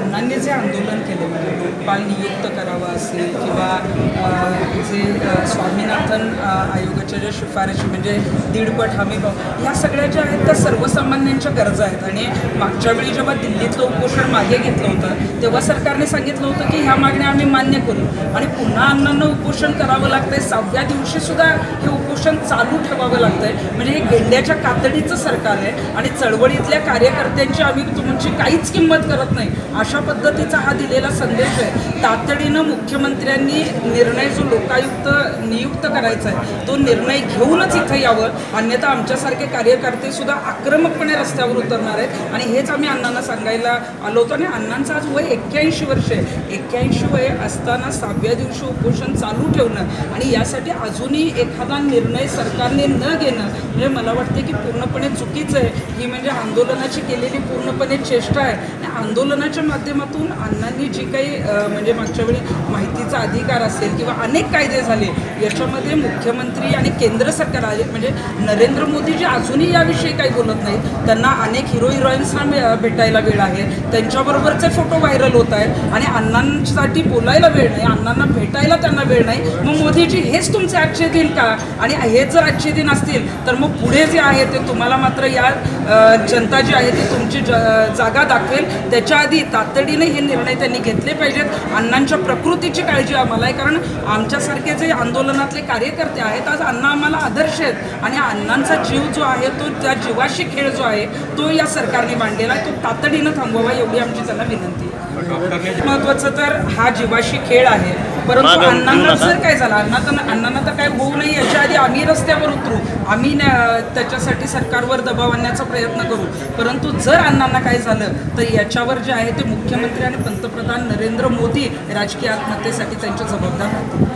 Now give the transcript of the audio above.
अण्णांनी जे आंदोलन केले म्हणजे लोकपाल नियुक्त करावा असेल किंवा जे स्वामीनाथन आयोगाच्या ज्या शिफारशी म्हणजे 1.5 हमीभाव या सगळ्या ज्या आहेत त्या सर्वसामान्यांच्या गरजा आहेत. आणि मागच्या वेळी जेव्हा दिल्लीतलं उपोषण मागे घेतलं होतं तेव्हा सरकारने सांगितलं होतं की ह्या मागण्या आम्ही मान्य करू आणि पुन्हा अण्णांना उपोषण करावं लागतंय. 6व्या दिवशी सुद्धा हे उपोषण चालू ठेवावं लागतंय. म्हणजे हे गेंड्याच्या कातडीचं सरकार आहे आणि चळवळीतल्या कार्यकर्त्यांची आम्ही तुमची काहीच किंमत करत नाही अशा पद्धतीचा हा दिलेला संदेश आहे. तातडीनं मुख्यमंत्र्यांनी निर्णय जो लोकायुक्त नियुक्त करायचा आहे तो निर्णय घेऊनच इथं यावं, अन्यथा आमच्यासारखे कार्यकर्ते सुद्धा आक्रमकपणे रस्त्यावर उतरणार आहेत. आणि हेच आम्ही अण्णांना सांगायला आलो होतो. आणि अण्णांचं आज वय 81 वर्ष आहे. 81 वय असताना 6व्या दिवशी उपोषण चालू ठेवणं आणि यासाठी अजूनही एखादा निर्णय सरकारने न घेणं म्हणजे मला वाटते की पूर्णपणे चुकीचं आहे. ही म्हणजे आंदोलनाची केलेली पूर्णपणे चेष्टा आहे. आणि आंदोलनाच्या माध्यमातून अण्णांनी जी काही म्हणजे मागच्या वेळी माहितीचा अधिकार असेल किंवा अनेक कायदे झाले याच्यामध्ये मुख्यमंत्री आणि केंद्र सरकार आहे म्हणजे नरेंद्र मोदी जे अजूनही याविषयी काही बोलत नाहीत. त्यांना अनेक हिरोईन्सना भेटायला वेळ आहे, त्यांच्याबरोबरचे फोटो व्हायरल होत आहेत आणि अण्णांसाठी बोलायला वेळ नाही, अण्णांना भेटायला त्यांना वेळ नाही. मग मोदीजी हेच तुमचे आजचे दिन का? आणि हेच जर आजचे दिन असतील तर मग पुढे जे आहे ते तुम्हाला मात्र या जनता जी आहे ती तुमची जागा दाखवेल. त्याच्या आधी तातडीने हे निर्णय त्यांनी घेतले पाहिजेत. अण्णांच्या प्रकृतीची काळजी आम्हाला आहे कारण आमच्यासारखे जे आंदोलनातले कार्यकर्ते आहेत आज अण्णा आम्हाला आदर्श आहेत आणि अण्णांचा जीव जो आहे तो त्या जीवाशी खेळ जो आहे तो या सरकारने मांडलेला आहे. तो तातडीनं थांबवावा एवढी आमची त्यांना विनंती आहे. महत्त्वाचं तर हा जीवाशी खेळ आहे. परंतु अण्णांना जर काय झालं अण्णांना तर काय होऊ नये याच्या आधी आम्ही रस्त्यावर उतरू, आम्ही त्याच्यासाठी सरकारवर दबाव आणण्याचा प्रयत्न करू. परंतु जर अण्णांना काय झालं तर याच्यावर जे आहे ते मुख्यमंत्री आणि पंतप्रधान नरेंद्र मोदी राजकीय आत्महत्येसाठी त्यांचे जबाबदार आहेत.